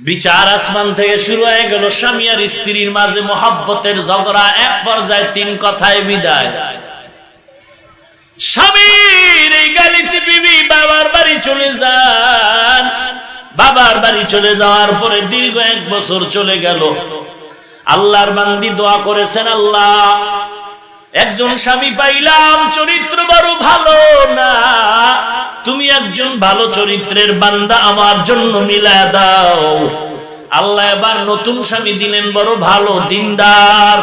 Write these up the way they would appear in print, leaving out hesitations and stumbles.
বিচার আসমান থেকে শুরু হয়ে গেল, স্বামী আর স্ত্রীর মাঝে মহব্বতের ঝগড়া, এক পর্যায়ে 3 কথায় বিদায়। স্বামীর এই গালিতে বিবি বাবার বাড়ি চলে যান। বাবার বাড়ি চলে যাওয়ার পরে দীর্ঘ 1 বছর চলে গেল। আল্লাহর বান্দি দোয়া করেছেন, আল্লাহ একজন স্বামী পাইলাম, চরিত্র বড় ভালো না, তুমি একজন ভালো চরিত্রের বান্দা আমার জন্য মিলায়া দাও। আল্লাহ এবার নতুন স্বামী দিলেন, বড় ভালো দিনদার।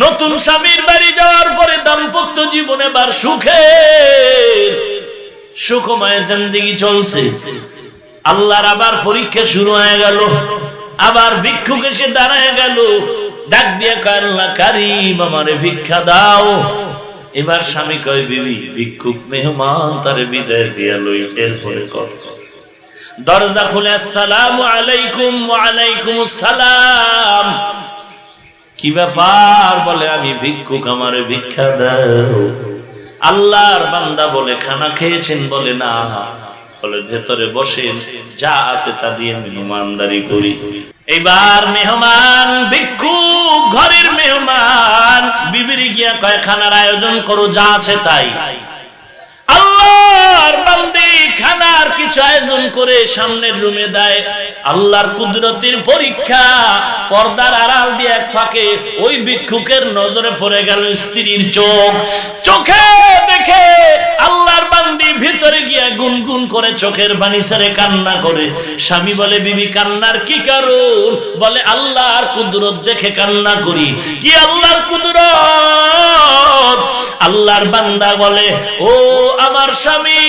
নতুন স্বামীর বাড়ি যাওয়ার পরে দাম্পত্য জীবন এবার সুখময় জিন্দেগি চলছে। আল্লাহর আবার পরীক্ষা শুরু হয়ে গেল। আবার ভিক্ষুক এসে দাঁড়ায় গেল, ডাক দিয়ে কয়, আল্লাহ কারীম আমারে ভিক্ষা দাও। এবার স্বামী কয়, বিবি ভিক্ষুক মেহমান তারে বিদায় দিয়া লই, এরপরে কথা। দরজা খুলে আসসালামু আলাইকুম। ওয়া আলাইকুমুস সালাম। কি ব্যাপার? বলে আমি ভিক্ষুক, আমারে ভিক্ষা দাও। আল্লাহর বান্দা বলে, খানা খেয়েছেন? বলে না। বলে ভেতরে বসেন, যা আছে তা দিয়ে মেহমানদারি করি। এবার মেহমান, ভিক্ষুক ঘরের মেহমান, বিবির গিয়া কয়, খানার আয়োজন করো, যা আছে তাই। আল্লাহর বান্দী খানার কিছু আয়োজন করে সামনের রুমে দেয়। আল্লাহর কুদরতের পরীক্ষা, পর্দার আড়াল দিয়ে এক ফাঁকে ওই ভিক্ষুকের নজরে পড়ে গেল স্ত্রীর চোখ। চোখে দেখে আল্লাহর বান্দি ভিতরে গিয়া গুনগুন করে চোখের পানি ছেড়ে কান্না করে। স্বামী বলে, বিবি কান্নার কি কারণ? বলে, আল্লাহর কুদরত দেখে কান্না করি। কি আল্লাহর কুদরত? আল্লাহর বান্দা বলে, ও আমার স্বামী,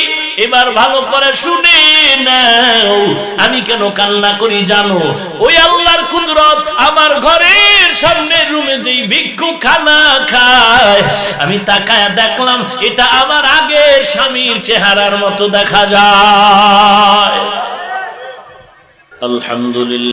এবার ভালো করে শুনে নাও, আমি কেন কান্না করি জানো? ওই আল্লাহর কুদরত, আমার ঘরের সামনে রুমে যেই ভিক্ষুক খানা খায়, আমি তাকায়া দেখলাম এটা আমার আগের স্বামীর চেহারার মতো দেখা যায়। আলহামদুলিল্লাহ।